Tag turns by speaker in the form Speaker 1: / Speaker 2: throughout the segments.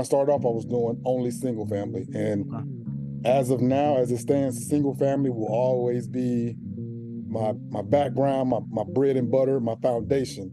Speaker 1: I started off, I was doing only single family. And as of now, as it stands, single family will always be my background, my bread and butter, my foundation.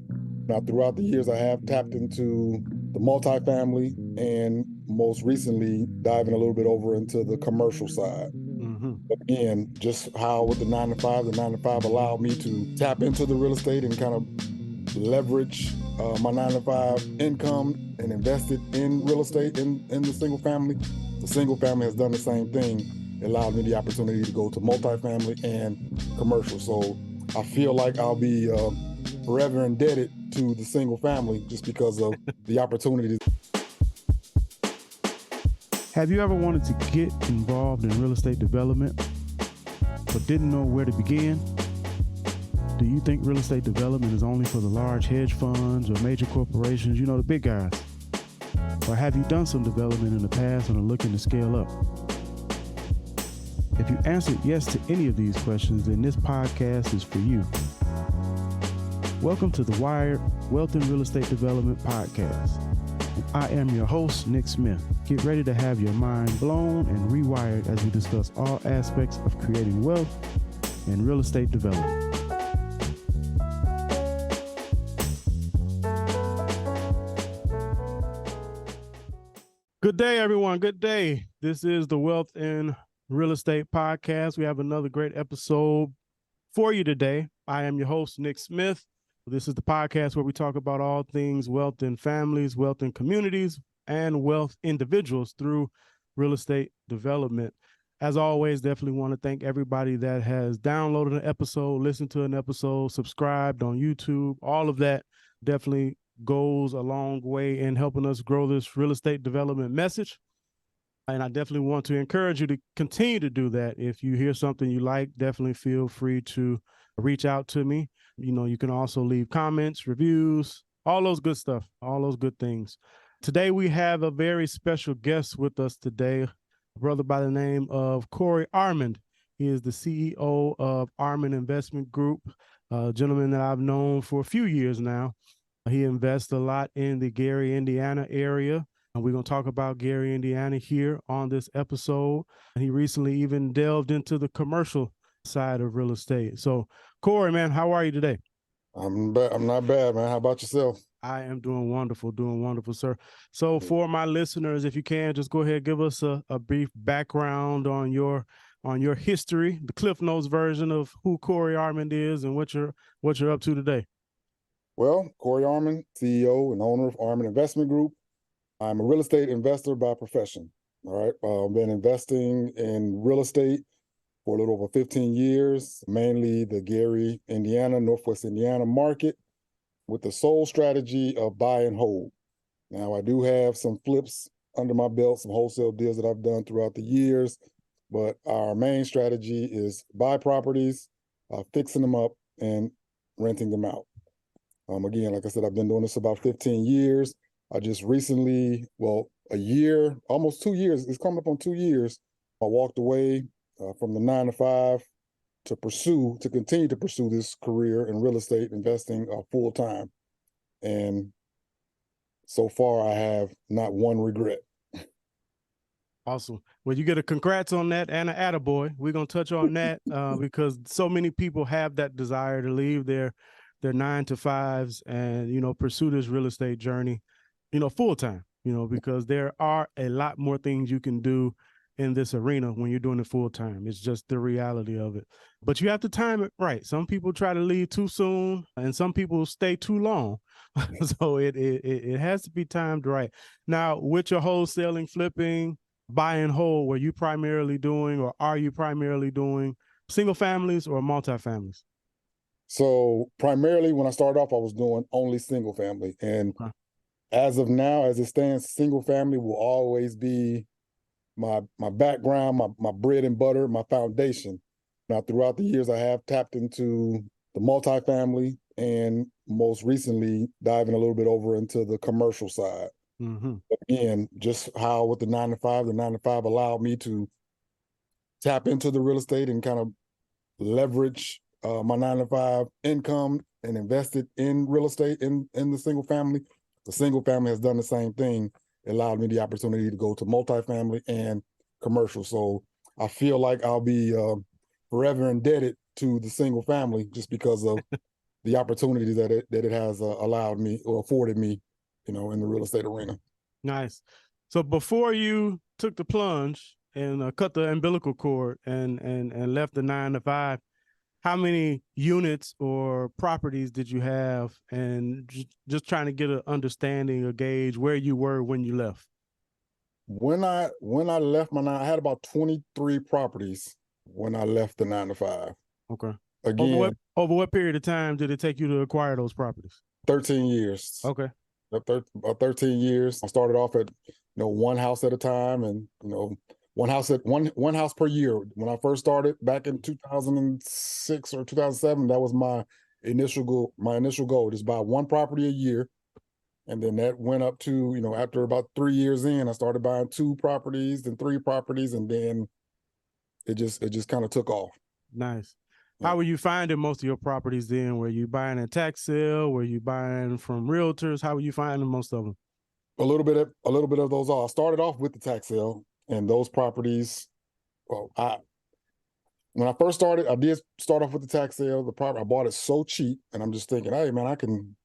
Speaker 1: Now, throughout the years, I have tapped into the multifamily and most recently diving a little bit over into the commercial side.
Speaker 2: Mm-hmm.
Speaker 1: But again, just how with the 9 to 5, the 9 to 5 allowed me to tap into the real estate and kind of leverage my 9 to 5 income and invest it in real estate in the single family. The single family has done the same thing. It allowed me the opportunity to go to multifamily and commercial. So I feel like I'll be forever indebted to the single family just because of the opportunities.
Speaker 2: Have you ever wanted to get involved in real estate development but didn't know where to begin? Do you think real estate development is only for the large hedge funds or major corporations, the big guys? Or have you done some development in the past and are looking to scale up? If you answered yes to any of these questions, then this podcast is for you. Welcome to the W.I.R.E.D Wealth and Real Estate Development Podcast. I am your host, Nick Smith. Get ready to have your mind blown and rewired as we discuss all aspects of creating wealth and real estate development. Good day, everyone. Good day. This is the Wealth and Real Estate Podcast. We have another great episode for you today. I am your host, Nick Smith. This is the podcast where we talk about all things wealth in families, wealth in communities, and wealth individuals through real estate development. As always, definitely want to thank everybody that has downloaded an episode, listened to an episode, subscribed on YouTube. All of that definitely goes a long way in helping us grow this real estate development message. And I definitely want to encourage you to continue to do that. If you hear something you like, definitely feel free to reach out to me. You can also leave comments, reviews, all those good stuff, all those good things. Today, we have a very special guest with us today, a brother by the name of Cory Armand. He is the CEO of Armand Investment Group, a gentleman that I've known for a few years now. He invests a lot in the Gary, Indiana area. And we're going to talk about Gary, Indiana here on this episode. And he recently even delved into the commercial side of real estate. So, Cory, man, how are you today?
Speaker 1: I'm not bad, man. How about yourself?
Speaker 2: I am doing wonderful, sir. So for my listeners, if you can, just go ahead, give us a brief background on your history, the Cliff Notes version of who Cory Armand is and what you're up to today.
Speaker 1: Well, Cory Armand, CEO and owner of Armand Investment Group. I'm a real estate investor by profession. All right. I've been investing in real estate for a little over 15 years, mainly the Gary, Indiana, Northwest Indiana market, with the sole strategy of buy and hold. Now, I do have some flips under my belt, some wholesale deals that I've done throughout the years, but our main strategy is buy properties, fixing them up, and renting them out. Again, like I said, I've been doing this about 15 years. I just recently, a year, almost 2 years, it's coming up on 2 years, I walked away from the 9 to 5 to continue to pursue this career in real estate investing full time. And so far, I have not one regret.
Speaker 2: Awesome. Well, you get a congrats on that and an attaboy. We're going to touch on that because so many people have that desire to leave their 9 to 5s and, pursue this real estate journey, full time, because there are a lot more things you can do in this arena when you're doing it full time. It's just the reality of it. But you have to time it right. Some people try to leave too soon and some people stay too long. So it has to be timed right. Now, with your wholesaling, flipping, buy and hold, were you primarily doing or are you primarily doing single families or multifamilies?
Speaker 1: So primarily when I started off, I was doing only single family. And as of now, as it stands, single family will always be my background, my bread and butter, my foundation. Now, throughout the years, I have tapped into the multifamily and most recently diving a little bit over into the commercial side.
Speaker 2: Mm-hmm.
Speaker 1: Again, just how with the 9 to 5, the 9 to 5 allowed me to tap into the real estate and kind of leverage my 9 to 5 income and invest it in real estate in the single family. The single family has done the same thing. allowed me the opportunity to go to multifamily and commercial. So I feel like I'll be forever indebted to the single family just because of the opportunity that it has allowed me or afforded me, in the real estate arena.
Speaker 2: Nice. So before you took the plunge and cut the umbilical cord and left the 9 to 5, how many units or properties did you have? And just trying to get an understanding or gauge where you were when you left.
Speaker 1: When I left I had about 23 properties when I left the 9 to 5.
Speaker 2: Okay.
Speaker 1: Again,
Speaker 2: over what period of time did it take you to acquire those properties?
Speaker 1: 13 years.
Speaker 2: Okay.
Speaker 1: 13 years. I started off at one house at a time, and one house per year. When I first started back in 2006 or 2007, that was my initial goal. My initial goal, just buy one property a year. And then that went up to, after about 3 years in, I started buying 2 properties, then 3 properties, and then it just kind of took off.
Speaker 2: Nice. How were you finding most of your properties then? Were you buying a tax sale? Were you buying from realtors? How were you finding most of them?
Speaker 1: A little bit of those all. I started off with the tax sale, and those properties. Well, when I first started, I did start off with the tax sale. The property, I bought it so cheap, and I'm just thinking, hey man, I can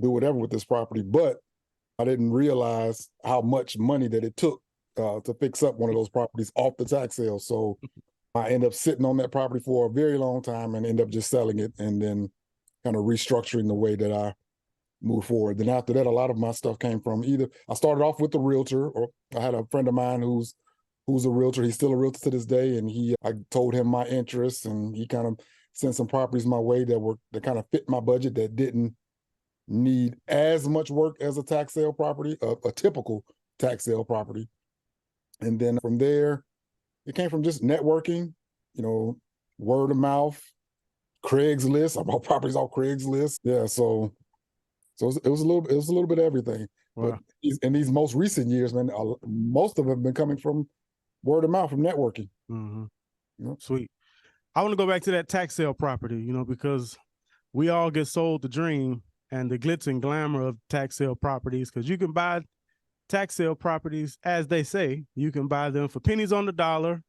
Speaker 1: do whatever with this property. But I didn't realize how much money that it took to fix up one of those properties off the tax sale. So I ended up sitting on that property for a very long time and ended up just selling it and then kind of restructuring the way that I move forward. Then after that, a lot of my stuff came from either I started off with a realtor, or I had a friend of mine who's a realtor. He's still a realtor to this day, and I told him my interests, and he kind of sent some properties my way that kind of fit my budget, that didn't need as much work as a tax sale property, a typical tax sale property. And then from there, it came from just networking, word of mouth, Craigslist. I bought properties off Craigslist. Yeah, so it was a little bit of everything.
Speaker 2: Wow.
Speaker 1: But in these most recent years, man, most of them have been coming from word of mouth, from networking.
Speaker 2: Mm-hmm. Sweet. I want to go back to that tax sale property, because we all get sold the dream and the glitz and glamour of tax sale properties, because you can buy tax sale properties, as they say, you can buy them for pennies on the dollar.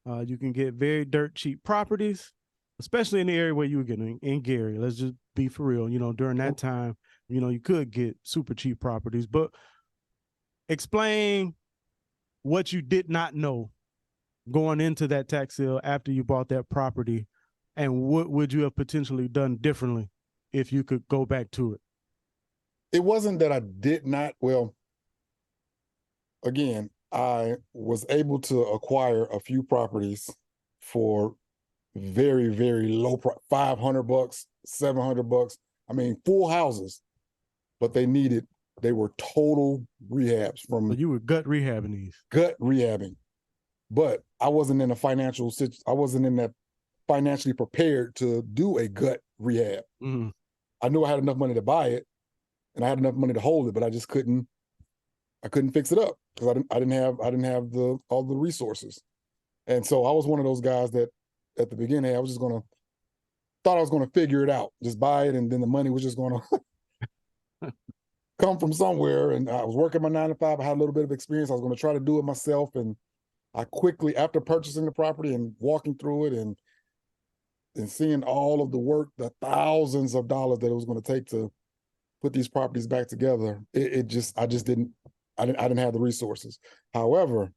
Speaker 2: You can get very dirt cheap properties, especially in the area where you were getting in Gary. Let's just be for real. During that time, you could get super cheap properties. But explain what you did not know going into that tax sale after you bought that property, and what would you have potentially done differently if you could go back to it?
Speaker 1: It wasn't that I did not. Well, again, I was able to acquire a few properties for very, very low price, $500, $700. I mean, full houses, but they were total rehabs from.
Speaker 2: So you were gut rehabbing these.
Speaker 1: Gut rehabbing, but I wasn't in I wasn't in that financially prepared to do a gut rehab.
Speaker 2: Mm-hmm.
Speaker 1: I knew I had enough money to buy it, and I had enough money to hold it, but I just couldn't. I couldn't fix it up because I didn't have all the resources. And so I was one of those guys that at the beginning, thought I was gonna figure it out, just buy it, and then the money was just gonna come from somewhere. And I was working my 9 to 5. I had a little bit of experience. I was gonna try to do it myself. And I quickly, after purchasing the property and walking through it and seeing all of the work, the thousands of dollars that it was gonna take to put these properties back together, I didn't have the resources. However,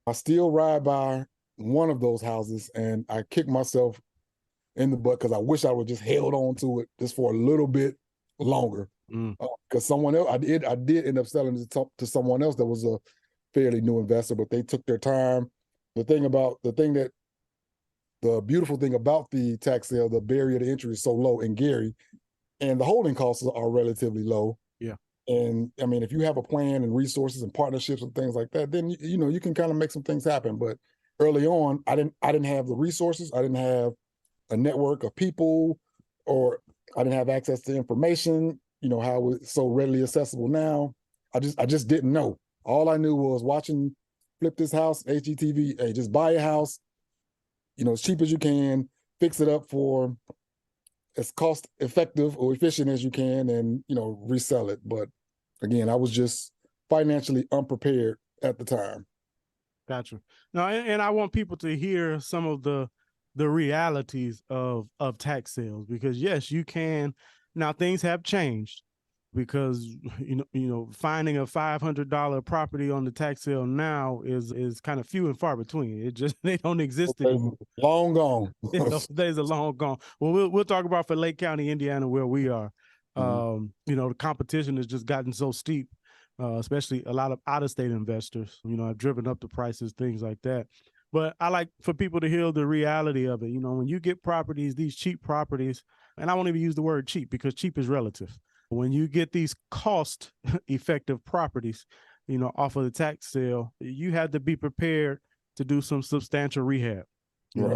Speaker 1: I still ride by one of those houses and I kick myself in the butt because I wish I would just held on to it just for a little bit longer. Because someone else, I did end up selling it to someone else that was a fairly new investor, but they took their time. The beautiful thing about the tax sale, the barrier to entry is so low in Gary, and the holding costs are relatively low.
Speaker 2: Yeah.
Speaker 1: And I mean, if you have a plan and resources and partnerships and things like that, then you can kind of make some things happen. But early on, I didn't have the resources. I didn't have a network of people, or I didn't have access to information. How it's so readily accessible now. I just didn't know. All I knew was watching Flip This House, HGTV. Hey, just buy a house, as cheap as you can, fix it up for as cost effective or efficient as you can, and resell it. But again, I was just financially unprepared at the time.
Speaker 2: Gotcha. No, and I want people to hear some of the realities of tax sales, because yes, you can. Now things have changed, because finding a $500 property on the tax sale now is kind of few and far between. It just they don't exist anymore.
Speaker 1: Long gone.
Speaker 2: Those days are long gone. Well, we'll talk about for Lake County, Indiana, where we are. The competition has just gotten so steep, especially a lot of out-of-state investors. I've driven up the prices, things like that. But I like for people to hear the reality of it. When you get properties, these cheap properties, and I won't even use the word cheap because cheap is relative. When you get these cost-effective properties, off of the tax sale, you have to be prepared to do some substantial rehab.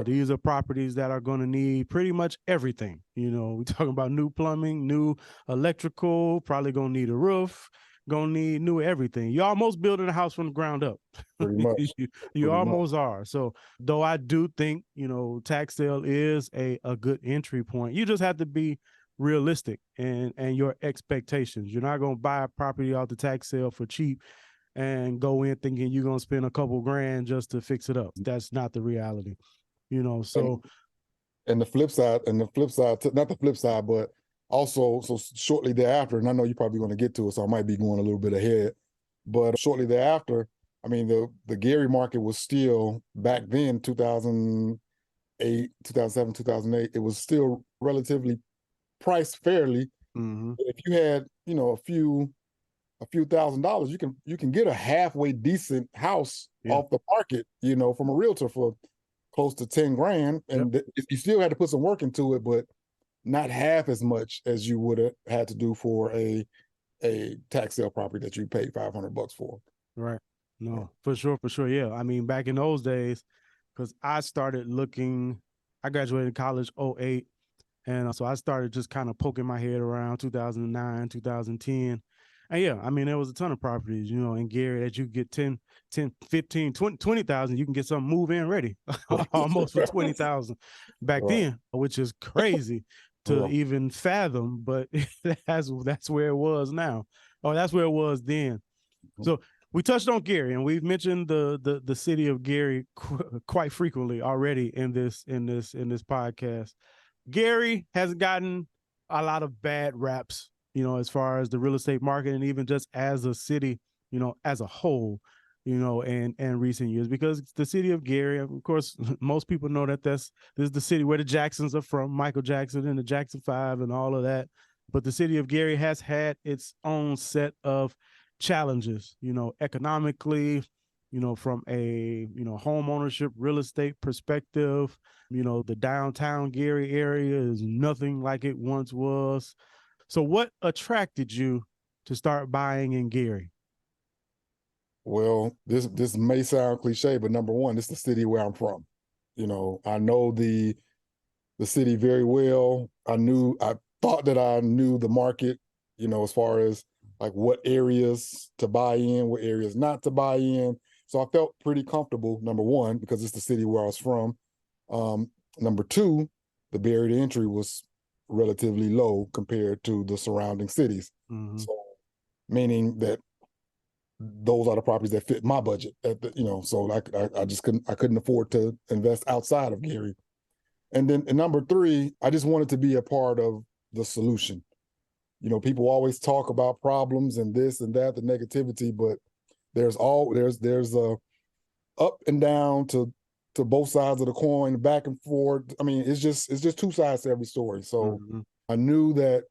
Speaker 2: These are properties that are going to need pretty much everything. We're talking about new plumbing, new electrical, probably going to need a roof, going to need new everything. You're almost building a house from the ground up.
Speaker 1: Pretty much.
Speaker 2: You almost are. So though I do think, tax sale is a good entry point, you just have to be realistic and your expectations. You're not going to buy a property off the tax sale for cheap and go in thinking you're going to spend a couple grand just to fix it up. That's not the reality. So
Speaker 1: and the flip side, not the flip side, but also, so shortly thereafter, and I know you're probably going to get to it, so I might be going a little bit ahead, but shortly thereafter, I mean, the Gary market was still, back then, 2008, 2007, 2008, it was still relatively priced fairly. If you had, a few $1,000s, you can get a halfway decent house off the market, from a realtor for close to 10 grand. And you still had to put some work into it, but not half as much as you would have had to do for a tax sale property that you paid $500 for.
Speaker 2: Right. No, for sure. Yeah. I mean, back in those days, because I graduated college 2008. And so I started just kind of poking my head around 2009, 2010. And yeah, I mean, there was a ton of properties, in Gary that you get 10, 15, 20,000, you can get some move-in ready almost for 20,000 back then, which is crazy to even fathom, but that's where it was now. Oh, that's where it was then. So we touched on Gary, and we've mentioned the city of Gary quite frequently already in this podcast. Gary has gotten a lot of bad raps, as far as the real estate market, and even just as a city, as a whole, in recent years, because the city of Gary, of course, most people know that this is the city where the Jacksons are from, Michael Jackson and the Jackson 5 and all of that. But the city of Gary has had its own set of challenges, economically, from a, home ownership, real estate perspective. The downtown Gary area is nothing like it once was. So what attracted you to start buying in Gary?
Speaker 1: Well, this may sound cliche, but number one, it's the city where I'm from. I know the city very well. I thought that I knew the market, as far as like what areas to buy in, what areas not to buy in. So I felt pretty comfortable, number one, because it's the city where I was from. Number two, the barrier to entry was relatively low compared to the surrounding cities. So meaning that those are the properties that fit my budget. So I just couldn't afford to invest outside of Gary. And then number three, I just wanted to be a part of the solution. People always talk about problems and this and that, the negativity, but there's a up and down to both sides of the coin, back and forth. I mean, it's just two sides to every story. So I knew that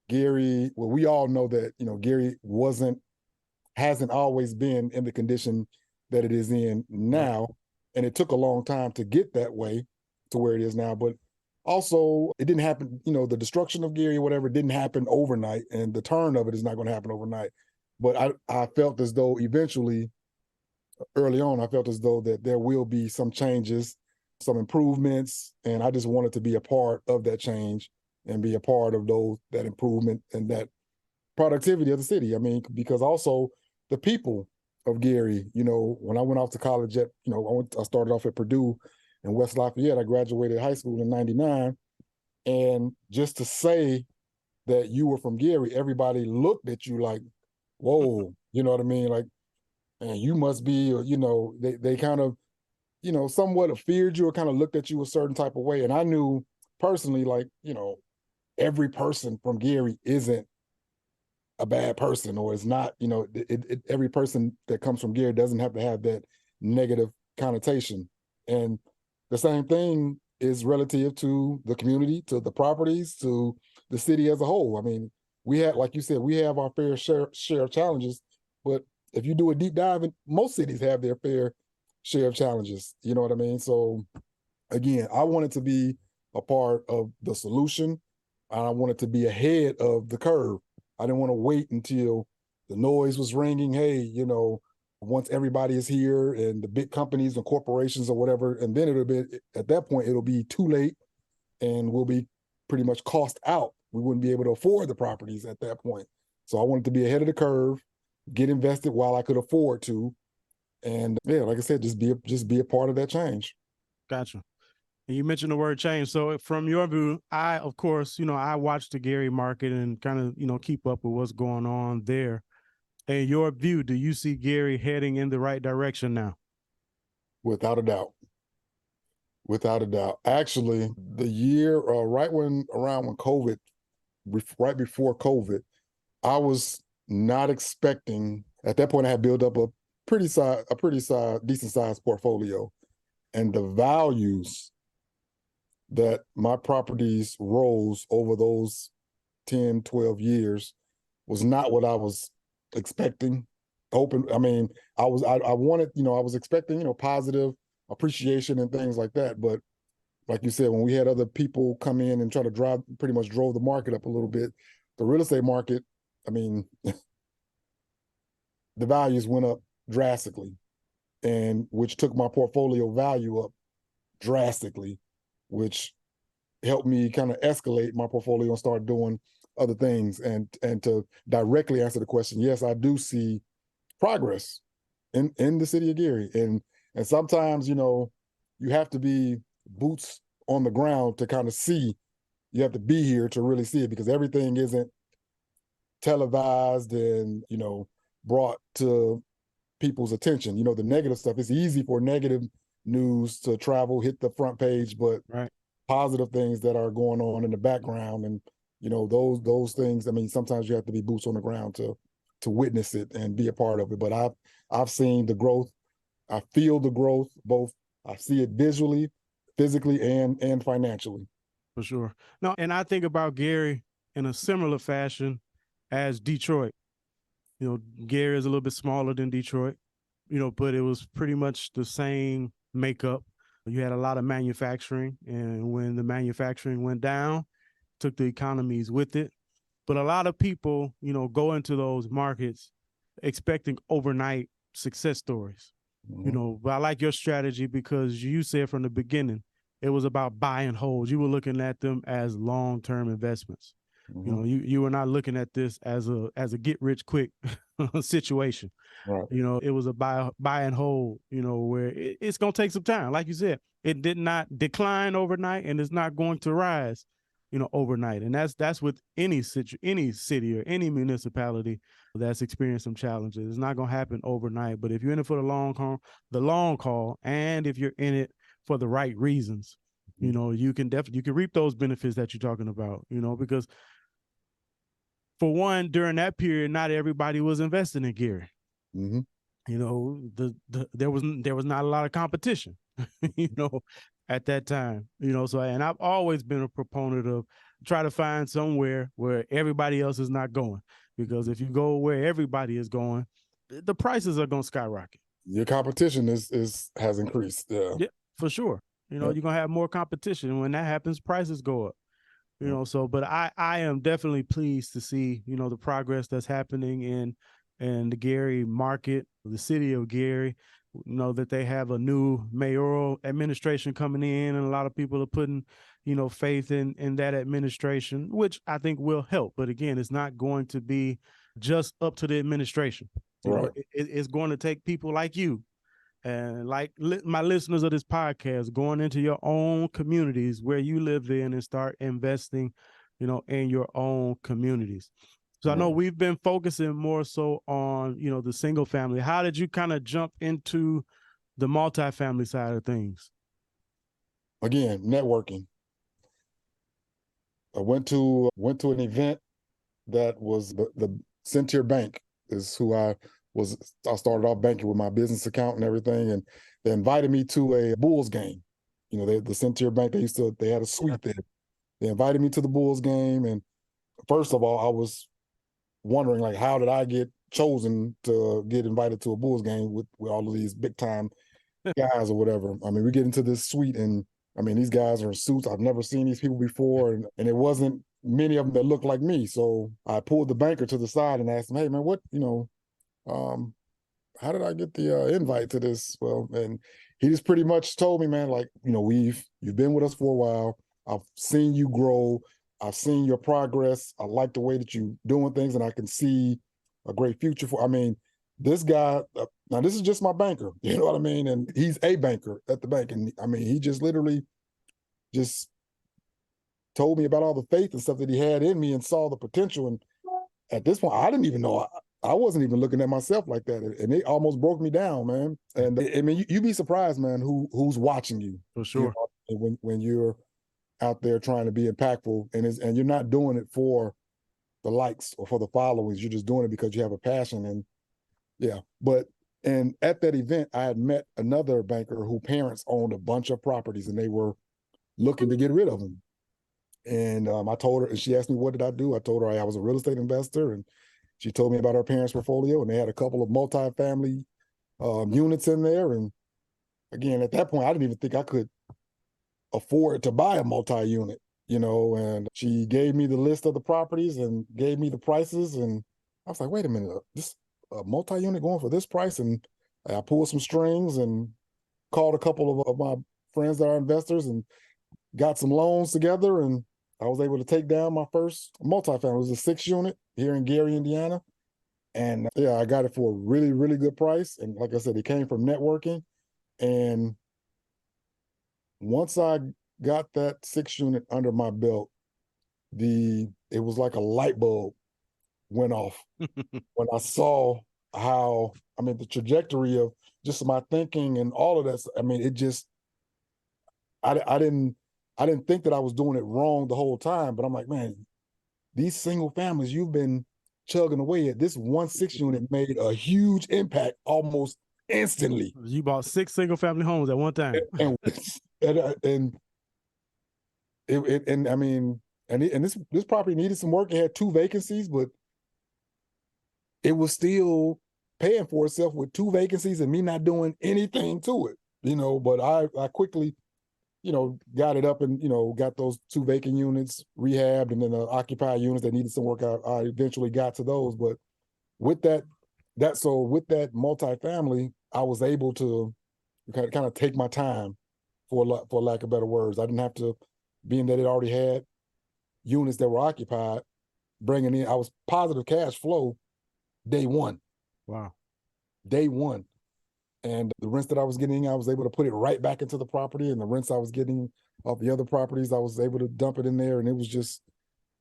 Speaker 1: Gary, well, we all know that, Gary hasn't always been in the condition that it is in now. And it took a long time to get that way to where it is now. But also, it didn't happen, the destruction of Gary, whatever, didn't happen overnight. And the turn of it is not going to happen overnight. But I felt as though eventually, early on, I felt as though that there will be some changes, some improvements. And I just wanted to be a part of that change and be a part of that improvement and that productivity of the city. I mean, because also the people of Gary, when I went off to college I started off at Purdue in West Lafayette. I graduated high school in 99. And just to say that you were from Gary, everybody looked at you like, whoa, you know what I mean? Like, and you must be, they kind of, somewhat feared you or kind of looked at you a certain type of way. And I knew personally, like, every person from Gary isn't a bad person, or is not, every person that comes from Gary doesn't have to have that negative connotation. And the same thing is relative to the community, to the properties, to the city as a whole. I mean, we have, like you said, we have our fair share of challenges, but if you do a deep dive, most cities have their fair share of challenges. You know what I mean? So again, I wanted to be a part of the solution. I wanted to be ahead of the curve. I didn't want to wait until the noise was ringing. Hey, once everybody is here and the big companies and corporations or whatever, and then it'll be, at that point, it'll be too late and we'll be pretty much cost out. We wouldn't be able to afford the properties at that point. So I wanted to be ahead of the curve, get invested while I could afford to. And yeah, like I said, just be a part of that change.
Speaker 2: Gotcha. And you mentioned the word change. So from your view, of course, I watch the Gary market and kind of, keep up with what's going on there. In your view, do you see Gary heading in the right direction now?
Speaker 1: Without a doubt. Without a doubt. Actually, the year around when COVID, right before COVID, I was not expecting. At that point, I had built up a decent sized portfolio, and the values that my properties rose over those 10, 12 years was not what I was expecting. I mean, I wanted, I was expecting, positive appreciation and things like that. But like you said, when we had other people come in and try to pretty much drove the market up a little bit, the real estate market, I mean, the values went up drastically, and which took my portfolio value up drastically, which helped me kind of escalate my portfolio and start doing other things. And to directly answer the question, yes, I do see progress in the city of Gary. And sometimes, you have to be boots on the ground to kind of see. You have to be here to really see it, because everything isn't televised and, brought to people's attention. The negative stuff, it's easy for negative news to travel, hit the front page, but
Speaker 2: right.
Speaker 1: Positive things that are going on in the background, and those things, I mean, sometimes you have to be boots on the ground to witness it and be a part of it. But I've seen the growth. I feel the growth, both I see it visually, physically, and financially.
Speaker 2: For sure. No, and I think about Gary in a similar fashion as Detroit. Gary is a little bit smaller than Detroit, but it was pretty much the same makeup. You had a lot of manufacturing, and when the manufacturing went down, took the economies with it. But a lot of people, go into those markets expecting overnight success stories.
Speaker 1: Mm-hmm.
Speaker 2: But I like your strategy because you said from the beginning, it was about buy and hold. You were looking at them as long-term investments.
Speaker 1: Mm-hmm.
Speaker 2: You were not looking at this as a get rich quick situation.
Speaker 1: Right.
Speaker 2: It was a buy and hold, where it's going to take some time. Like you said, it did not decline overnight, and it's not going to rise, overnight. And that's with any city or any municipality that's experienced some challenges. It's not going to happen overnight. But if you're in it for the long call, and if you're in it for the right reasons, you can reap those benefits that you're talking about, because for one, during that period, not everybody was investing in Gary.
Speaker 1: Mm-hmm.
Speaker 2: There was not a lot of competition, at that time. So, and I've always been a proponent of try to find somewhere where everybody else is not going, because if you go where everybody is going, the prices are going to skyrocket.
Speaker 1: Your competition has increased.
Speaker 2: Yeah, for sure. You're going to have more competition. When that happens, prices go up. So, but I am definitely pleased to see, the progress that's happening in the Gary market, the city of Gary, that they have a new mayoral administration coming in, and a lot of people are putting, faith in that administration, which I think will help. But again, it's not going to be just up to the administration. It's going to take people like you, and like my listeners of this podcast, going into your own communities where you live in and start investing, in your own communities. So I know we've been focusing more so on, the single family. How did you kind of jump into the multifamily side of things?
Speaker 1: Again, networking. I went to an event that was the Centier Bank is who I was. I started off banking with my business account and everything, and they invited me to a Bulls game. The Centier Bank, they had a suite there. They invited me to the Bulls game, and first of all, I was wondering, like, how did I get chosen to get invited to a Bulls game with all of these big time guys or whatever. I mean, we get into this suite, and I mean, these guys are in suits. I've never seen these people before, and it wasn't many of them that looked like me. So I pulled the banker to the side and asked him, "Hey, man, um, how did I get the invite to this?" Well, and he just pretty much told me, man, like, you've been with us for a while. I've seen you grow. I've seen your progress. I like the way that you're doing things, and I can see a great future for. I mean, this guy. Now, this is just my banker. You know what I mean? And he's a banker at the bank, and I mean, he just literally just told me about all the faith and stuff that he had in me, and saw the potential. And at this point, I didn't even know. I wasn't even looking at myself like that, and it almost broke me down, man. And I mean, you'd be surprised, man, who's watching you.
Speaker 2: For sure.
Speaker 1: When you're out there trying to be impactful, and you're not doing it for the likes or for the followers. You're just doing it because you have a passion. And yeah, and at that event, I had met another banker whose parents owned a bunch of properties, and they were looking to get rid of them. And I told her, and she asked me, what did I do? I told her I was a real estate investor, and she told me about her parents' portfolio, and they had a couple of multifamily units in there. And again, at that point, I didn't even think I could afford to buy a multi-unit, and she gave me the list of the properties and gave me the prices. And I was like, wait a minute, this multi-unit going for this price? And I pulled some strings and called a couple of my friends that are investors and got some loans together. And I was able to take down my first multifamily. It was a 6-unit here in Gary, Indiana. And yeah, I got it for a really, really good price. And like I said, it came from networking. And once I got that 6-unit under my belt, it was like a light bulb went off when I saw how, I mean, the trajectory of just my thinking and all of that. I mean, it just, I didn't think that I was doing it wrong the whole time, but I'm like, man, these single families you've been chugging away at, this 1 6-unit made a huge impact almost instantly.
Speaker 2: You bought 6 single family homes at one time.
Speaker 1: And I mean, and this property needed some work. It had 2 vacancies, but it was still paying for itself with 2 vacancies and me not doing anything to it. But I quickly, got it up and, got those 2 vacant units rehabbed, and then the occupied units that needed some work. I eventually got to those. But with that multifamily, I was able to kind of take my time, for lack of better words. I didn't have to, being that it already had units that were occupied, bringing in, I was positive cash flow day one.
Speaker 2: Wow.
Speaker 1: Day one. And the rents that I was getting, I was able to put it right back into the property, and the rents I was getting off the other properties, I was able to dump it in there. And it was just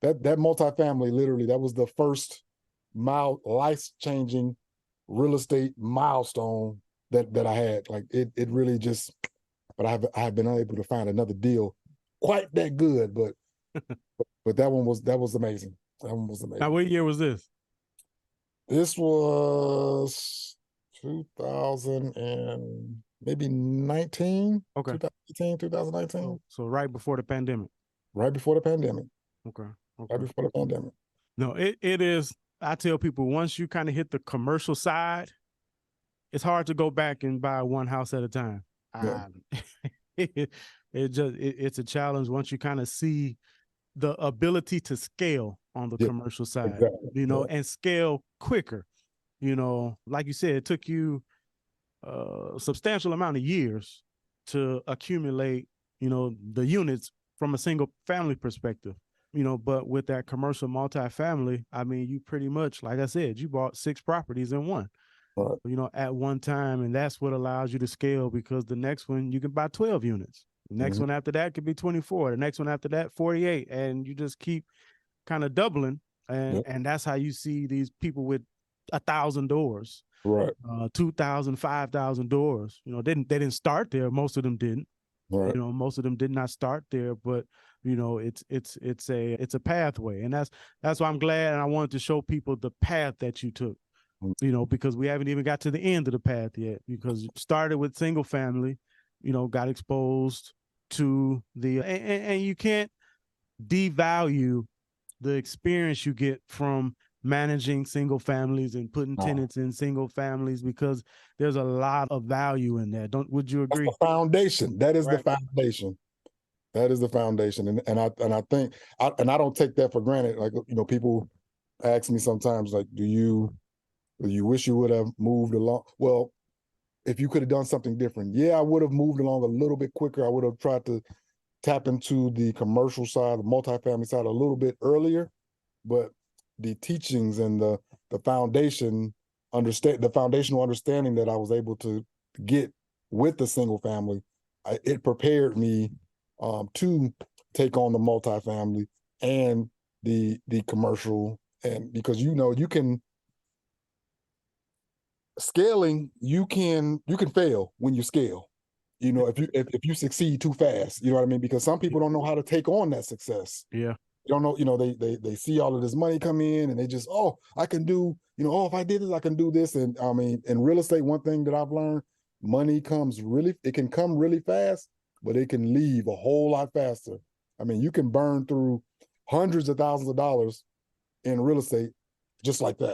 Speaker 1: that multifamily, literally, that was the first life-changing real estate milestone that I had. Like it really just, but I have been unable to find another deal quite that good, but that was amazing. That one was amazing.
Speaker 2: Now, what year was this?
Speaker 1: This was 2000 and maybe 19.
Speaker 2: Okay.
Speaker 1: 2018, 2019.
Speaker 2: So right before the pandemic.
Speaker 1: Right before the pandemic.
Speaker 2: Okay.
Speaker 1: Right before the pandemic.
Speaker 2: No, it is. I tell people, once you kind of hit the commercial side, it's hard to go back and buy one house at a time.
Speaker 1: Yeah.
Speaker 2: It's a challenge once you kind of see the ability to scale on the commercial side,
Speaker 1: exactly.
Speaker 2: And scale quicker. Like you said, it took you a substantial amount of years to accumulate, the units from a single family perspective. But with that commercial multifamily, I mean, you pretty much, like I said, you bought 6 properties in one.
Speaker 1: Right.
Speaker 2: At one time, and that's what allows you to scale, because the next one you can buy 12 units. The next one after that could be 24. The next one after that, 48. And you just keep kind of doubling And that's how you see these people with 1,000 doors,
Speaker 1: Right.
Speaker 2: 2,000, 5,000 doors. You know, they didn't start there. Most of them didn't.
Speaker 1: Right.
Speaker 2: You know, most of them did not start there, but you know, it's a pathway, and that's why I'm glad, and I wanted to show people the path that you took. You know, because we haven't even got to the end of the path yet. Because you started with single family, you know, got exposed to the and you can't devalue the experience you get from managing single families and putting tenants in single families, because there's a lot of value in that. Would you agree?
Speaker 1: That's the foundation. That is
Speaker 2: Right.
Speaker 1: the foundation. That is the foundation. And I think I don't take that for granted. Like, you know, people ask me sometimes, like, do you wish you would have moved along? Well, if you could have done something different, yeah, I would have moved along a little bit quicker. I would have tried to tap into the commercial side, the multifamily side a little bit earlier. But the teachings and the foundational understanding that I was able to get with the single family, it prepared me to take on the multifamily and the commercial. And because, you know, you can scaling, you can fail when you scale. You know, if you succeed too fast, you know what I mean? Because some people don't know how to take on that success.
Speaker 2: Yeah.
Speaker 1: You don't know, you know, they see all of this money come in and they just, oh, I can do, you know, oh, if I did this, I can do this. And I mean, in real estate, one thing that I've learned, it can come really fast, but it can leave a whole lot faster. I mean, you can burn through hundreds of thousands of dollars in real estate just like that.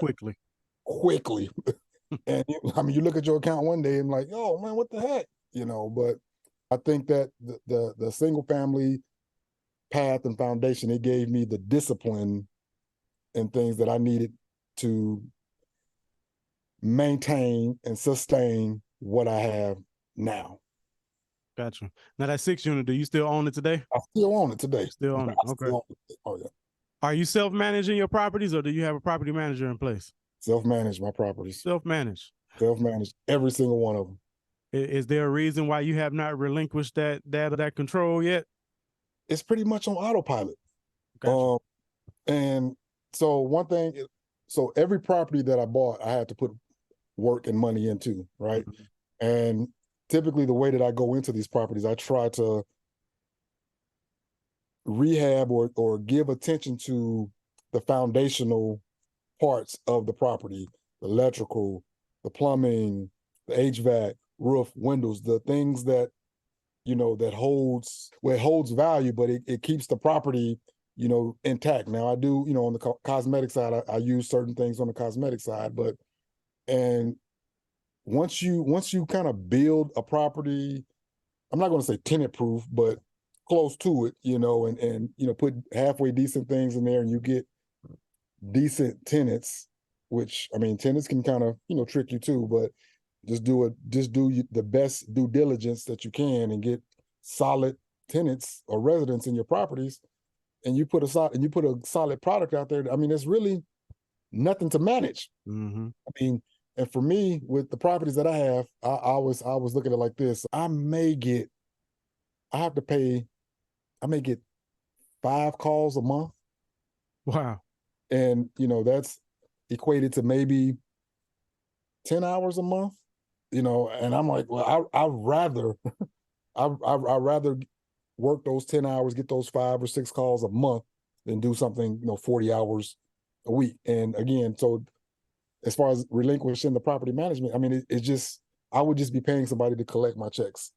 Speaker 1: Quickly. And I mean, you look at your account one day and like, oh man, what the heck? You know, but I think that the single family path and foundation, it gave me the discipline and things that I needed to maintain and sustain what I have now.
Speaker 2: Gotcha. Now that 6 unit, do you still own it today?
Speaker 1: I still own it today.
Speaker 2: Still own it. Okay.
Speaker 1: Oh yeah.
Speaker 2: Are you self-managing your properties, or do you have a property manager in place?
Speaker 1: Self-manage my properties.
Speaker 2: Self-manage.
Speaker 1: Self-manage every single one of them.
Speaker 2: Is there a reason why you have not relinquished that control yet?
Speaker 1: It's pretty much on autopilot.
Speaker 2: Gotcha.
Speaker 1: And so one thing, so every property that I bought, I had to put work and money into, right? Mm-hmm. And typically the way that I go into these properties, I try to rehab or give attention to the foundational parts of the property, the electrical, the plumbing, the HVAC, roof, windows, the things that, you know, that holds value, but it keeps the property, you know, intact. Now I do, you know, on the cosmetic side, I use certain things on the cosmetic side, but, and once you kind of build a property, I'm not going to say tenant proof, but close to it, you know, and you know, put halfway decent things in there, and you get decent tenants, which, I mean, tenants can kind of, you know, trick you too, but just do the best due diligence that you can and get solid tenants or residents in your properties, and you put a solid product out there. I mean, it's really nothing to manage.
Speaker 2: Mm-hmm.
Speaker 1: I mean, and for me, with the properties that I have, I was looking at it like this. I may get 5 calls a month.
Speaker 2: Wow.
Speaker 1: And, you know, that's equated to maybe 10 hours a month, you know, and I'm like, well, I'd rather work those 10 hours, get those 5 or 6 calls a month than do something, you know, 40 hours a week. And again, so as far as relinquishing the property management, I mean, it's just, I would just be paying somebody to collect my checks,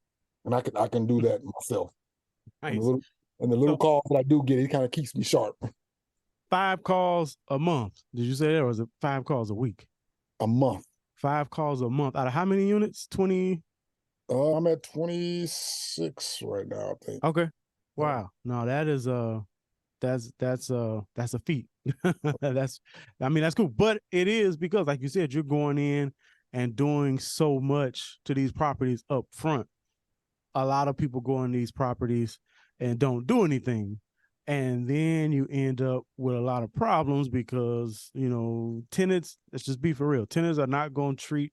Speaker 1: and I can do that myself. Nice. And the little calls that I do get, it kind of keeps me sharp.
Speaker 2: 5 calls a month. Did you say that, or was it 5 calls a week?
Speaker 1: A month. 5
Speaker 2: calls a month. Out of how many units? 20?
Speaker 1: I'm at 26 right now, I think.
Speaker 2: Okay. Wow. No, that is that's a feat. That's cool. But it is because, like you said, you're going in and doing so much to these properties up front. A lot of people go in these properties and don't do anything. And then you end up with a lot of problems because, you know, tenants, let's just be for real, tenants are not going to treat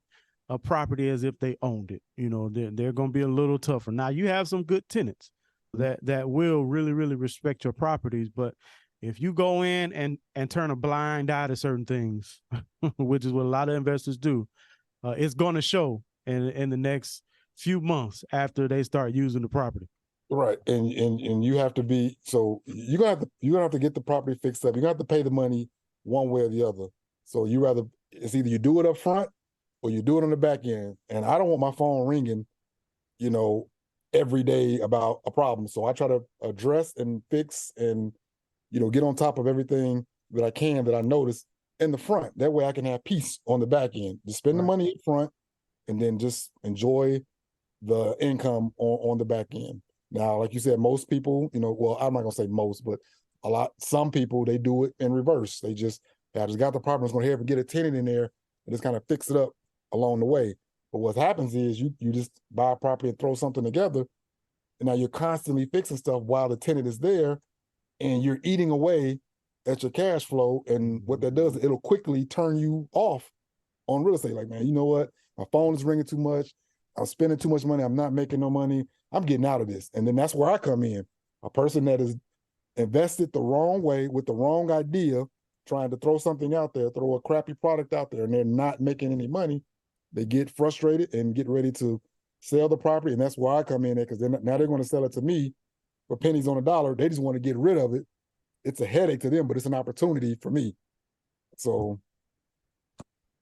Speaker 2: a property as if they owned it. You know, they're going to be a little tougher. Now, you have some good tenants that will really, really respect your properties, but, if you go in and turn a blind eye to certain things, which is what a lot of investors do, it's going to show in the next few months after they start using the property.
Speaker 1: Right. And you have to be, so you're gonna have to get the property fixed up. You're gonna have to pay the money one way or the other. So it's either you do it up front or you do it on the back end. And I don't want my phone ringing, every day about a problem. So I try to address and fix and, get on top of everything that I can that I notice in the front. That way I can have peace on the back end. Just spend the money up front and then just enjoy the income on the back end. Now, like you said, most people, well, I'm not gonna say most, but some people, they do it in reverse. I just got the property, I'm gonna have to get a tenant in there and just kind of fix it up along the way. But what happens is you just buy a property and throw something together, and now you're constantly fixing stuff while the tenant is there, and you're eating away at your cash flow. And what that does, it'll quickly turn you off on real estate. Like, man, you know what? My phone is ringing too much. I'm spending too much money. I'm not making no money. I'm getting out of this. And then that's where I come in. A person that is invested the wrong way with the wrong idea, trying to throw something out there, throw a crappy product out there, and they're not making any money. They get frustrated and get ready to sell the property. And that's where I come in there, because now they're going to sell it to me for pennies on a dollar. They just want to get rid of it. It's a headache to them, but it's an opportunity for me. So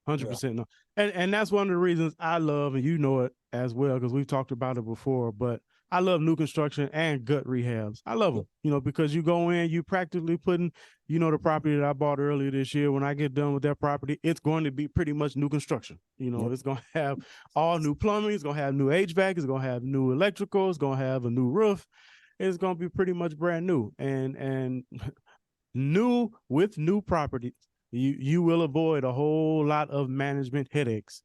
Speaker 2: 100%. No. And that's one of the reasons I love, and you know it as well, because we've talked about it before, but I love new construction and gut rehabs. I love them, because you go in, you practically putting, the property that I bought earlier this year, when I get done with that property, it's going to be pretty much new construction. It's going to have all new plumbing. It's going to have new HVAC. It's going to have new electrical. It's going to have a new roof. It's going to be pretty much brand new. And new with new property, you will avoid a whole lot of management headaches.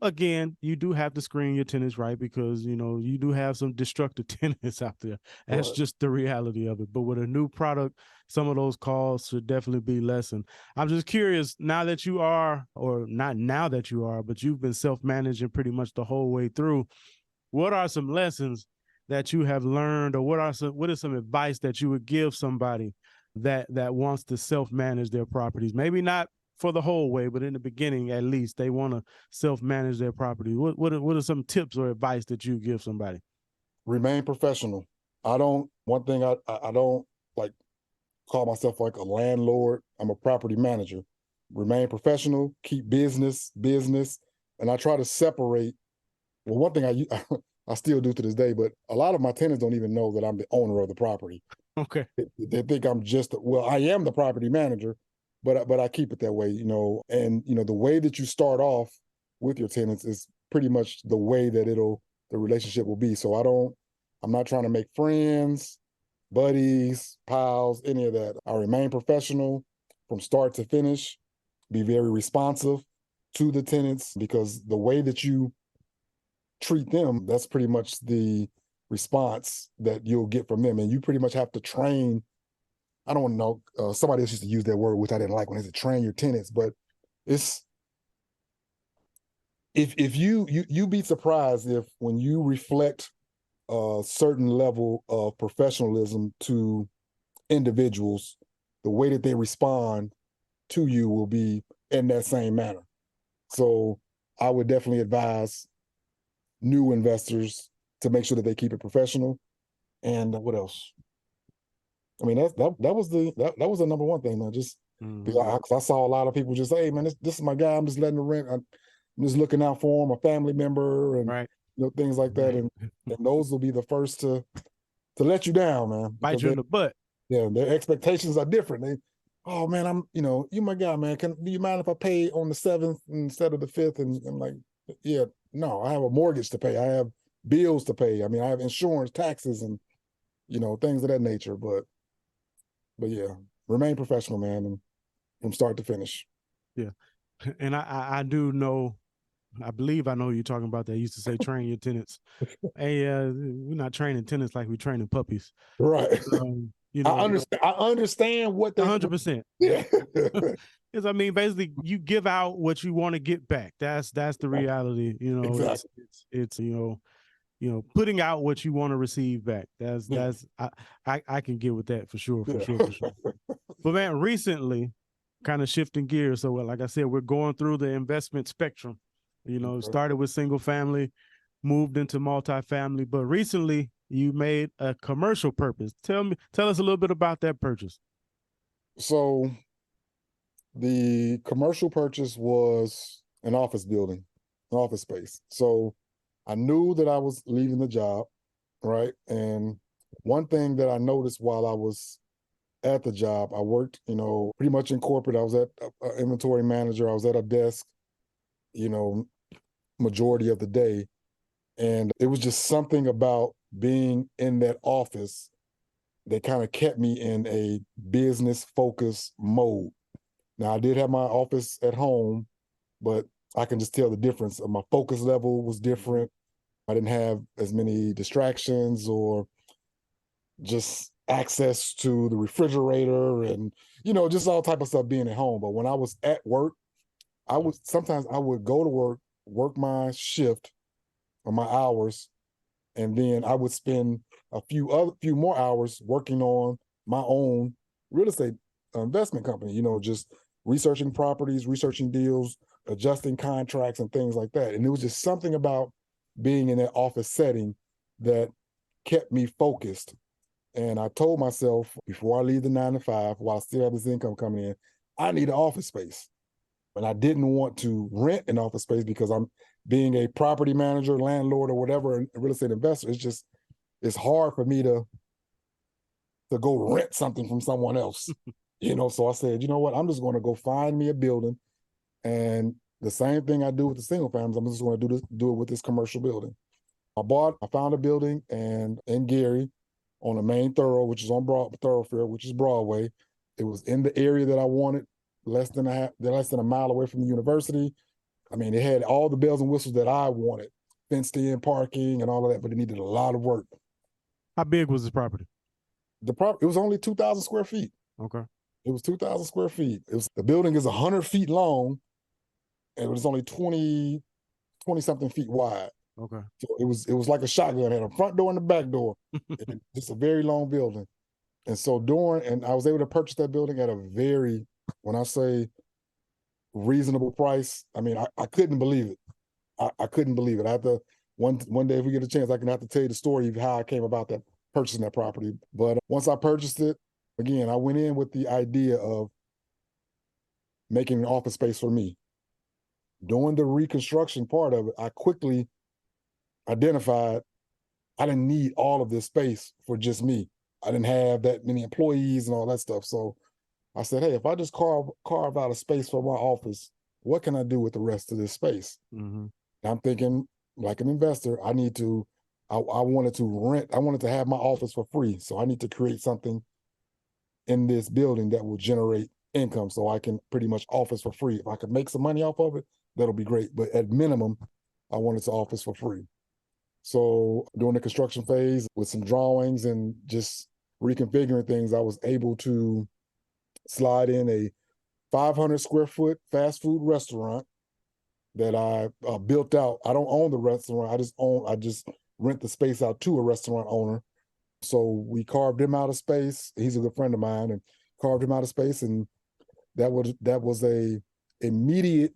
Speaker 2: Again, you do have to screen your tenants right, because, you do have some destructive tenants out there. That's just the reality of it. But with a new product, some of those calls should definitely be lessened. I'm just curious, now that you are, or not now that you are, but you've been self-managing pretty much the whole way through, what are some lessons that you have learned, or what is some advice that you would give somebody that wants to self-manage their properties? Maybe not for the whole way, but in the beginning, at least, they want to self-manage their property. What are some tips or advice that you give somebody?
Speaker 1: Remain professional. One thing I don't like call myself like a landlord. I'm a property manager. Remain professional, keep business, and I try to separate. Well, one thing I still do to this day, but a lot of my tenants don't even know that I'm the owner of the property.
Speaker 2: Okay.
Speaker 1: They think I'm I am the property manager, but I keep it that way, and the way that you start off with your tenants is pretty much the way that the relationship will be. So I'm not trying to make friends, buddies, pals, any of that. I remain professional from start to finish, be very responsive to the tenants, because the way that you treat them, that's pretty much the response that you'll get from them. And you pretty much have to train. I don't know, somebody else used to use that word, which I didn't like, when they said train your tenants, but it's, if you be surprised if when you reflect a certain level of professionalism to individuals, the way that they respond to you will be in that same manner. So I would definitely advise new investors to make sure that they keep it professional. And what else? I mean, that was the number one thing, man. Just because I saw a lot of people just say, hey, man, this is my guy. I'm just letting him rent. I'm just looking out for him, a family member, and things like that. And those will be the first to let you down, man.
Speaker 2: Bite you in the butt.
Speaker 1: Yeah, their expectations are different. Oh man, you my guy, man. Do you mind if I pay on the 7th instead of the 5th? And I'm like, yeah, no, I have a mortgage to pay. I have bills to pay. I mean, I have insurance, taxes, and things of that nature. But yeah, remain professional, man, and from start to finish.
Speaker 2: Yeah, and I do know. I believe I know who you're talking about. That used to say train your tenants. Hey, we're not training tenants like we're training puppies.
Speaker 1: Right. I understand what they
Speaker 2: 100%.
Speaker 1: Yeah.
Speaker 2: Because I mean, basically, you give out what you want to get back. That's the reality.
Speaker 1: Exactly.
Speaker 2: It's putting out what you want to receive back. I can get with that for sure. But man, recently, kind of shifting gears. So like I said, we're going through the investment spectrum. Started with single family, moved into multifamily, but recently you made a commercial purchase. Tell us a little bit about that purchase.
Speaker 1: So the commercial purchase was an office building, an office space. So I knew that I was leaving the job, right? And one thing that I noticed while I was at the job, I worked, pretty much in corporate. I was at an inventory manager. I was at a desk, majority of the day. And it was just something about being in that office that kind of kept me in a business focused mode. Now, I did have my office at home, but I can just tell the difference. My focus level was different. I didn't have as many distractions or just access to the refrigerator and, just all type of stuff being at home. But when I was at work, sometimes I would go to work my shift or my hours, and then I would spend a few more hours working on my own real estate investment company, just researching properties, researching deals, adjusting contracts and things like that. And it was just something about being in that office setting that kept me focused. And I told myself before I leave the 9 to 5, while I still have this income coming in, I need an office space. And I didn't want to rent an office space because I'm being a property manager, landlord, or whatever, a real estate investor. It's hard for me to go rent something from someone else, So I said, you know what? I'm just going to go find me a building, and the same thing I do with the single families, I'm just going to do it with this commercial building. I found a building and in Gary on the main which is on thoroughfare, which is Broadway. It was in the area that I wanted, less than a mile away from the university. I mean, it had all the bells and whistles that I wanted, fenced in parking and all of that, but it needed a lot of work.
Speaker 2: How big was this property?
Speaker 1: It was only 2,000 square feet.
Speaker 2: Okay.
Speaker 1: It was 2,000 square feet. The building is 100 feet long, and it was only 20 something feet wide.
Speaker 2: Okay.
Speaker 1: So it was like a shotgun. It had a front door and a back door. Just a very long building. And so I was able to purchase that building at a very, when I say reasonable price, I mean, I couldn't believe it. I couldn't believe it. I have to, one day if we get a chance, I can have to tell you the story of how I came about purchasing that property. But once I purchased it, again, I went in with the idea of making an office space for me. Doing the reconstruction part of it, I quickly identified I didn't need all of this space for just me. I didn't have that many employees and all that stuff. So I said, hey, if I just carve out a space for my office, what can I do with the rest of this space?
Speaker 2: Mm-hmm.
Speaker 1: I'm thinking, like an investor, I wanted to have my office for free. So I need to create something in this building that will generate income so I can pretty much office for free. If I could make some money off of it, that'll be great. But at minimum, I wanted to office for free. So during the construction phase with some drawings and just reconfiguring things, I was able to slide in a 500 square foot fast food restaurant that I built out. I don't own the restaurant. I just rent the space out to a restaurant owner. So we carved him out of space. He's a good friend of mine, and carved him out of space. And that was a immediate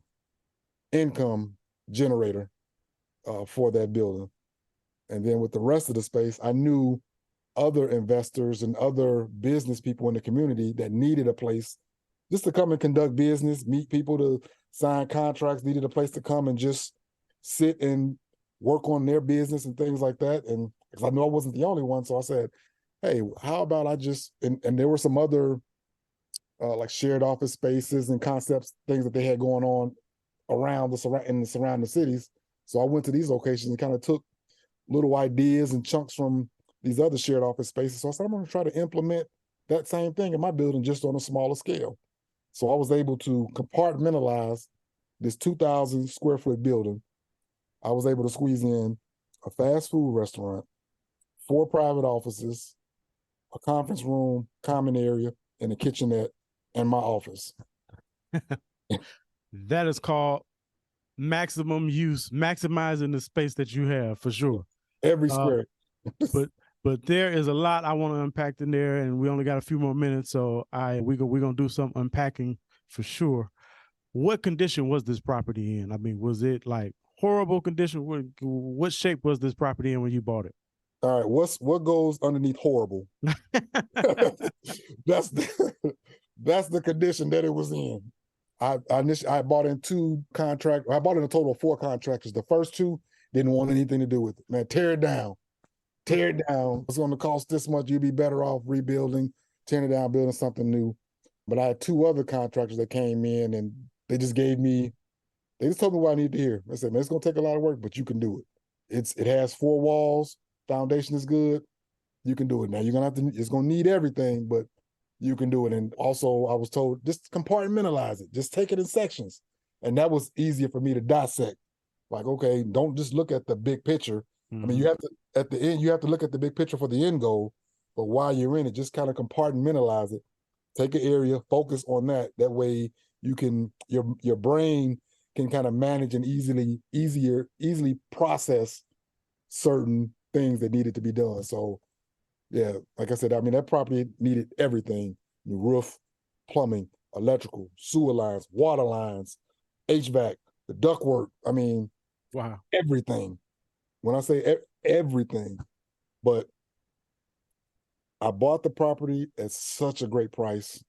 Speaker 1: income generator for that building. And then with the rest of the space, I knew other investors and other business people in the community that needed a place just to come and conduct business, meet people, to sign contracts, needed a place to come and just sit and work on their business and things like that. And because I knew I wasn't the only one, so I said, hey, how about and there were some other like shared office spaces and concepts, things that they had going on in the surrounding cities. So I went to these locations and kind of took little ideas and chunks from these other shared office spaces. So I said, I'm going to try to implement that same thing in my building, just on a smaller scale. So I was able to compartmentalize this 2,000 square foot building. I was able to squeeze in a fast food restaurant, 4 private offices, a conference room, common area, and a kitchenette, and my office.
Speaker 2: That is called maximum use, maximizing the space that you have, for sure.
Speaker 1: Every square.
Speaker 2: But there is a lot I want to unpack in there, and we only got a few more minutes, so we're gonna do some unpacking for sure. What condition was this property in? I mean, was it like horrible condition? What shape was this property in when you bought it?
Speaker 1: All right, what goes underneath horrible? That's the that's the condition that it was in. I bought in two contract. I bought in a total of 4 contractors. The first 2 didn't want anything to do with it. Man, tear it down. Tear it down. It's going to cost this much. You'll be better off rebuilding, tearing it down, building something new. But I had 2 other contractors that came in and they just told me what I need to hear. I said, man, it's going to take a lot of work, but you can do it. It has 4 walls. Foundation is good. You can do it. Now you're going to have to, it's going to need everything, but you can do it. And also I was told, just compartmentalize it. Just take it in sections. And that was easier for me to dissect. Like, okay, don't just look at the big picture. I mean, you have to, at the end, you have to look at the big picture for the end goal, but while you're in it, just kind of compartmentalize it. Take an area, focus on that. That way you can, your brain can kind of manage and easily process certain things that needed to be done. So yeah, like I said, I mean, that property needed everything: the roof, plumbing, electrical, sewer lines, water lines, HVAC, the ductwork. I mean,
Speaker 2: wow,
Speaker 1: everything. When I say everything, but I bought the property at such a great price.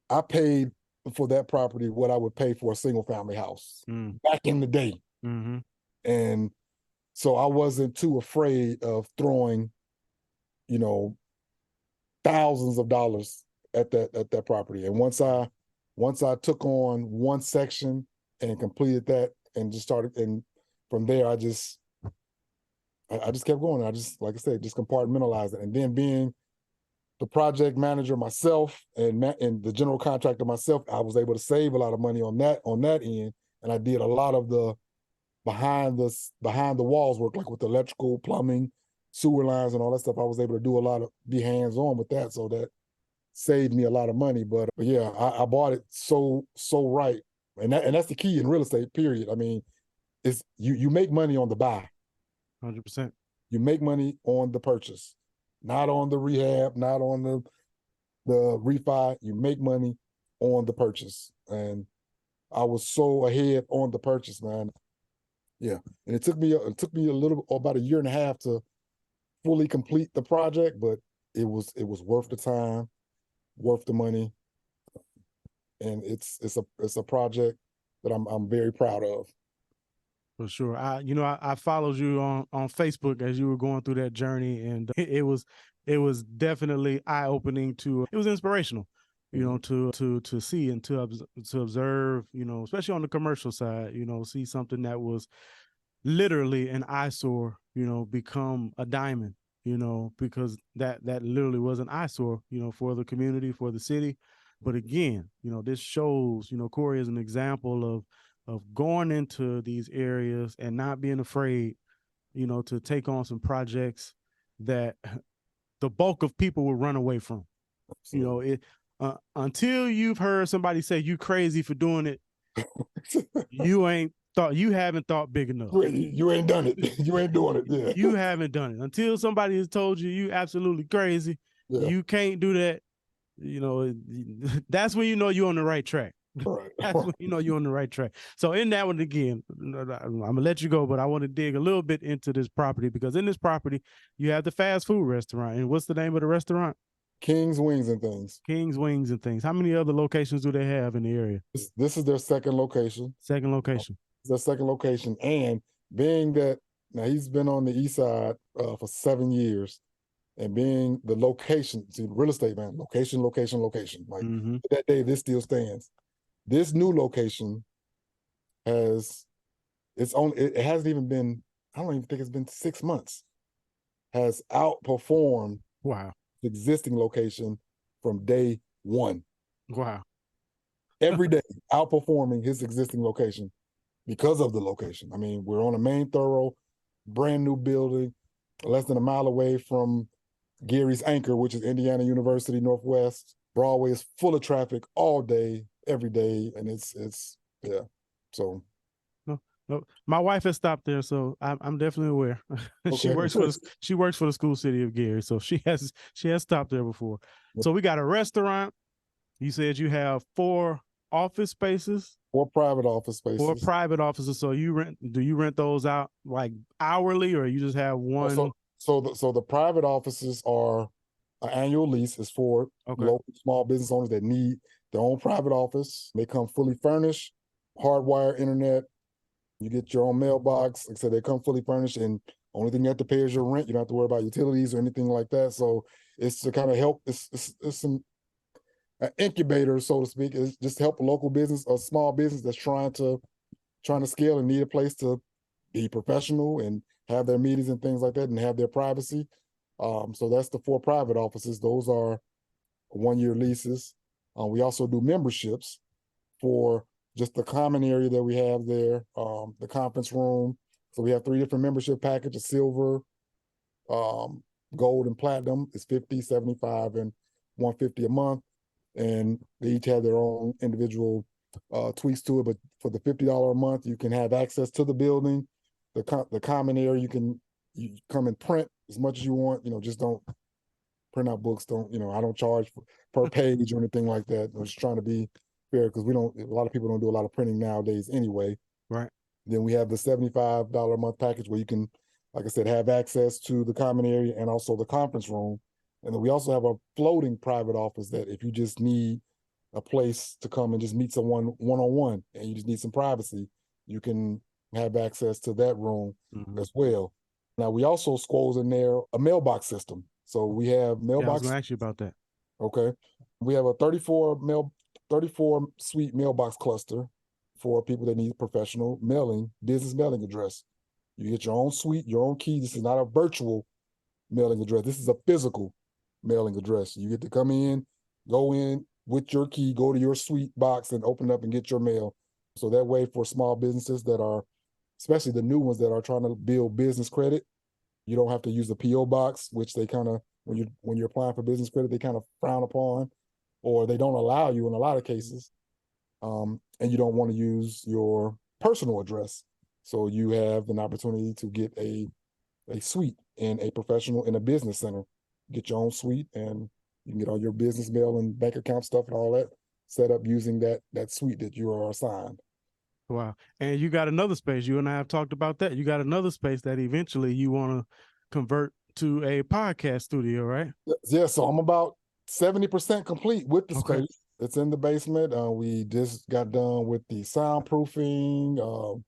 Speaker 1: I paid for that property what I would pay for a single family house back in the day.
Speaker 2: Mm-hmm.
Speaker 1: And so I wasn't too afraid of throwing, thousands of dollars at that property. And once I took on one section and completed that and just started, and from there I just kept going. I just, like I said, just compartmentalized it. And then being the project manager myself and the general contractor myself, I was able to save a lot of money on that end. And I did a lot of the behind the walls work, like with the electrical, plumbing, sewer lines, and all that stuff. I was able to do a lot of, be hands on with that, so that saved me a lot of money. But yeah, I bought it so right, and that's the key in real estate. Period. I mean, it's you make money on the buy.
Speaker 2: 100%.
Speaker 1: You make money on the purchase, not on the rehab, not on the refi. You make money on the purchase, and I was so ahead on the purchase, man. Yeah, and it took me about a year and a half to fully complete the project, but it was worth the time, worth the money, and it's a project that I'm very proud of.
Speaker 2: For sure. I followed you on Facebook as you were going through that journey, and it was definitely eye opening. It was inspirational, to see and to observe, especially on the commercial side, see something that was literally an eyesore, become a diamond, because that literally was an eyesore, for the community, for the city. But again, this shows, Cory is an example of going into these areas and not being afraid, to take on some projects that the bulk of people will run away from. Absolutely. Until you've heard somebody say you crazy for doing it, you haven't thought big enough.
Speaker 1: You ain't done it. You ain't doing it. Yeah.
Speaker 2: You haven't done it. Until somebody has told you absolutely crazy, you can't do that. That's when you're on the right track.
Speaker 1: Right.
Speaker 2: That's when you're on the right track. So in that one, again, I'm gonna let you go, but I want to dig a little bit into this property, because in this property you have the fast food restaurant. And what's the name of the restaurant?
Speaker 1: King's Wings and Things.
Speaker 2: King's Wings and Things. How many other locations do they have in the area?
Speaker 1: This is their second location.
Speaker 2: Second location.
Speaker 1: It's their second location. And being that now he's been on the east side for 7 years, and being the location, see, real estate, man, location. Like that day, this still stands. This new location it hasn't even been, I don't even think it's been 6 months, has outperformed
Speaker 2: the
Speaker 1: existing location from day one.
Speaker 2: Wow.
Speaker 1: Every day outperforming his existing location because of the location. I mean, we're on a main thorough, brand new building, less than a mile away from Gary's Anchor, which is Indiana University Northwest. Broadway is full of traffic all day, every day, and it's yeah. So
Speaker 2: No, my wife has stopped there, so I'm definitely aware. She
Speaker 1: Okay.
Speaker 2: works for the school city of Gary, so she has stopped there before. So we got a restaurant. You said you have 4 office spaces,
Speaker 1: Or private office
Speaker 2: 4
Speaker 1: spaces.
Speaker 2: private offices. So do you rent those out like hourly, or you just have one?
Speaker 1: So the private offices are an annual lease. Is for
Speaker 2: Okay.
Speaker 1: local small business owners that need their own private office. They come fully furnished, hardwired internet. You get your own mailbox. Like I said, they come fully furnished, and only thing you have to pay is your rent. You don't have to worry about utilities or anything like that. So it's to kind of help. It's an incubator, so to speak. It's just to help a local business, a small business that's trying to scale and need a place to be professional and have their meetings and things like that and have their privacy. So that's the 4 private offices. Those are 1-year leases. We also do memberships for just the common area that we have there, the conference room. So we have 3 different membership packages: silver, um, gold, and platinum. It's 50, 75, and 150 a month. And they each have their own individual tweaks to it. But for the $50 a month, you can have access to the building, the common area. You come and print as much as you want. Just don't print out books. I don't charge per page or anything like that. I'm just trying to be fair because we don't. A lot of people don't do a lot of printing nowadays anyway.
Speaker 2: Right.
Speaker 1: Then we have the $75 a month package where you can, like I said, have access to the common area and also the conference room. And then we also have a floating private office that if you just need a place to come and just meet someone one-on-one and you just need some privacy, you can have access to that room as well. Now we also squoze in there a mailbox system. So we have
Speaker 2: Yeah, I was
Speaker 1: mailbox.
Speaker 2: going to ask you about that.
Speaker 1: Okay. We have a 34 suite mailbox cluster for people that need professional mailing, business mailing address. You get your own suite, your own key. This is not a virtual mailing address. This is a physical mailing address. You get to come in, go in with your key, go to your suite box and open it up and get your mail. So that way for small businesses that are, especially the new ones that are trying to build business credit, you don't have to use a PO box, which they kind of, when you're applying for business credit, they kind of frown upon, or they don't allow you in a lot of cases. And you don't want to use your personal address. So you have an opportunity to get a suite in a professional in a business center. Get your own suite, and you can get all your business mail and bank account stuff and all that set up using that suite that you are assigned.
Speaker 2: Wow. And you got another space. You and I have talked about that. You got another space that eventually you want to convert to a podcast studio, right?
Speaker 1: Yeah, so I'm about 70% complete with the
Speaker 2: Okay.
Speaker 1: space. It's in the basement. We just got done with the soundproofing,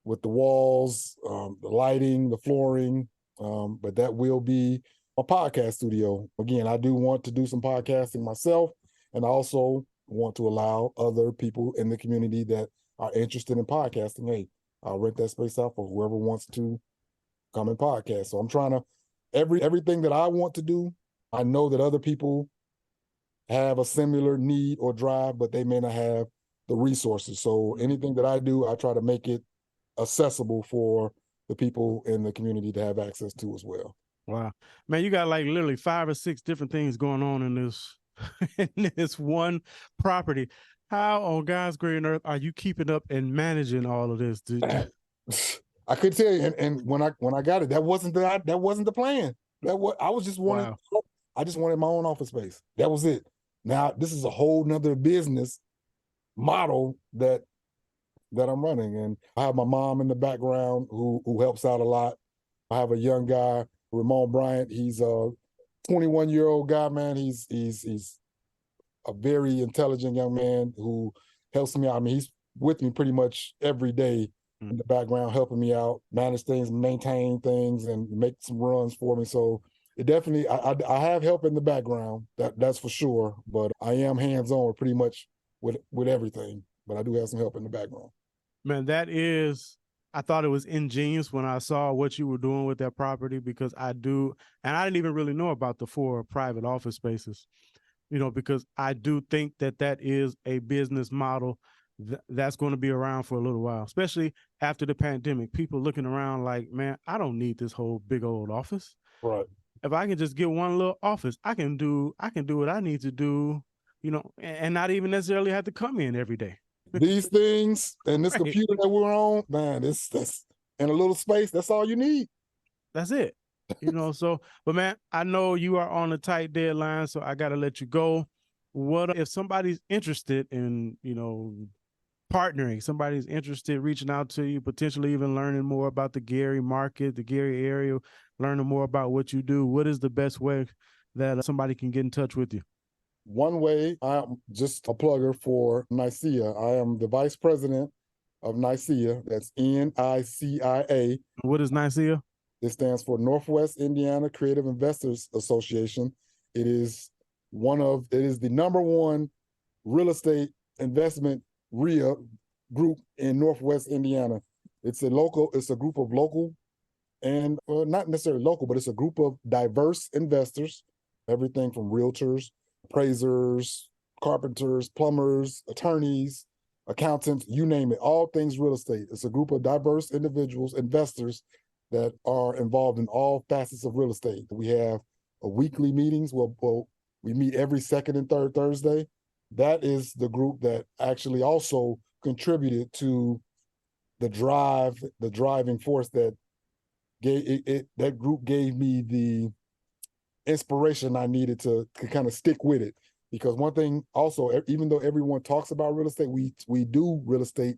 Speaker 1: with the walls, the lighting, the flooring. But that will be a podcast studio. Again, I do want to do some podcasting myself, and I also want to allow other people in the community that are interested in podcasting. Hey, I'll rent that space out for whoever wants to come and podcast. So I'm trying to everything that I want to do. I know that other people have a similar need or drive, but they may not have the resources. So anything that I do, I try to make it accessible for the people in the community to have access to as well.
Speaker 2: Wow. Man, you got like literally 5 or 6 different things going on in this in this one property. How on God's green earth are you keeping up and managing all of this?
Speaker 1: I could tell you, and when I got it, that wasn't the plan. I was just wanting.
Speaker 2: Wow.
Speaker 1: I just wanted my own office space. That was it. Now this is a whole nother business model that I'm running, and I have my mom in the background who helps out a lot. I have a young guy, Ramon Bryant. He's a 21-year-old guy, man. He's a very intelligent young man who helps me out. I mean, he's with me pretty much every day in the background, helping me out, manage things, maintain things, and make some runs for me. So it definitely, I have help in the background, that's for sure. But I am hands-on pretty much with everything. But I do have some help in the background.
Speaker 2: Man, I thought it was ingenious when I saw what you were doing with that property, because I didn't even really know about the 4 private office spaces, because I do think that is a business model that's going to be around for a little while, especially after the pandemic. People looking around like, man, I don't need this whole big old office.
Speaker 1: Right.
Speaker 2: If I can just get one little office, I can do what I need to do, and not even necessarily have to come in every day.
Speaker 1: These things and this
Speaker 2: Right.
Speaker 1: computer that we're on, man, that's in a little space. That's all you need.
Speaker 2: That's it. So, but man, I know you are on a tight deadline, so I got to let you go. What if somebody's interested in, partnering, somebody's interested reaching out to you, potentially even learning more about the Gary market, the Gary area, learning more about what you do? What is the best way that somebody can get in touch with you?
Speaker 1: One way, I'm just a plugger for Nicaea. I am the vice president of Nicaea. That's NICIA.
Speaker 2: What is Nicaea?
Speaker 1: It stands for Northwest Indiana Creative Investors Association. It is the number one real estate investment RIA group in Northwest Indiana. It's a group of local and not necessarily local, but it's a group of diverse investors, everything from realtors, appraisers, carpenters, plumbers, attorneys, accountants, you name it, all things real estate. It's a group of diverse individuals, investors that are involved in all facets of real estate. We have weekly meetings. We meet every second and third Thursday. That is the group that actually also contributed to the driving force that that group gave me the inspiration I needed to kind of stick with it. Because one thing also, even though everyone talks about real estate, we do real estate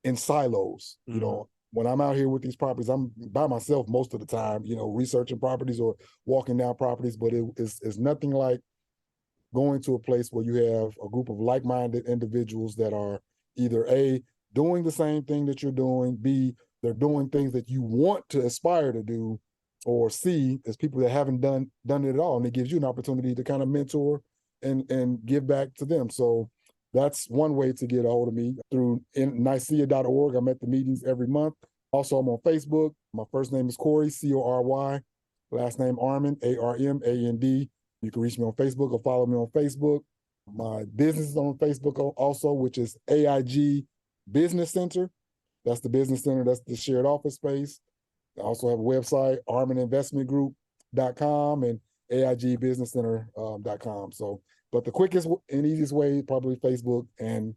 Speaker 1: in silos.
Speaker 2: Mm-hmm.
Speaker 1: When I'm out here with these properties, I'm by myself most of the time, researching properties or walking down properties, but it's nothing like going to a place where you have a group of like-minded individuals that are either A, doing the same thing that you're doing, B, they're doing things that you want to aspire to do, or C, as people that haven't done it at all, and it gives you an opportunity to kind of mentor and give back to them. So that's one way to get a hold of me, through Nicaea.org. I'm at the meetings every month. Also, I'm on Facebook. My first name is Cory, Cory. Last name Armand, Armand. You can reach me on Facebook or follow me on Facebook. My business is on Facebook also, which is AIG Business Center. That's the business center. That's the shared office space. I also have a website, ArmandInvestmentGroup.com and AIGBusinessCenter.com. So, but the quickest and easiest way, probably Facebook, and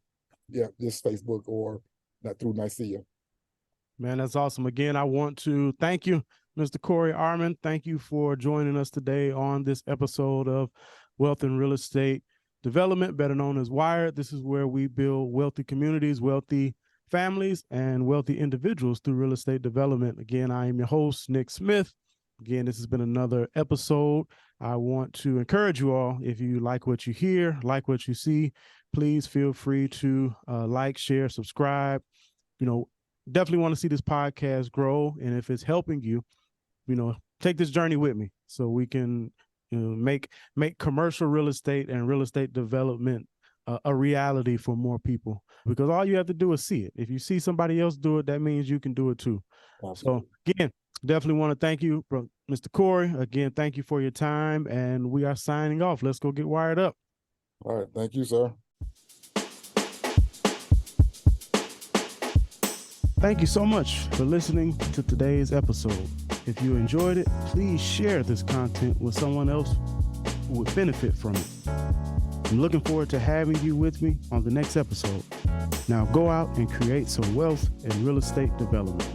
Speaker 1: just Facebook or not through Nicaea.
Speaker 2: Man, that's awesome. Again, I want to thank you, Mr. Cory Armand. Thank you for joining us today on this episode of Wealth and Real Estate Development, better known as W.I.R.E.D. This is where we build wealthy communities, wealthy families, and wealthy individuals through real estate development. Again, I am your host, Nick Smith. Again, this has been another episode. I want to encourage you all, if you like what you hear, like what you see, please feel free to like, share, subscribe. Definitely want to see this podcast grow. And if it's helping you, take this journey with me so we can make commercial real estate and real estate development a reality for more people, because all you have to do is see it. If you see somebody else do it, that means you can do it too. Absolutely. So again, definitely want to thank you, Mr. Cory. Again, thank you for your time, and we are signing off. Let's go get wired up.
Speaker 1: All right. Thank you, sir.
Speaker 2: Thank you so much for listening to today's episode. If you enjoyed it, please share this content with someone else who would benefit from it. I'm looking forward to having you with me on the next episode. Now go out and create some wealth and real estate development.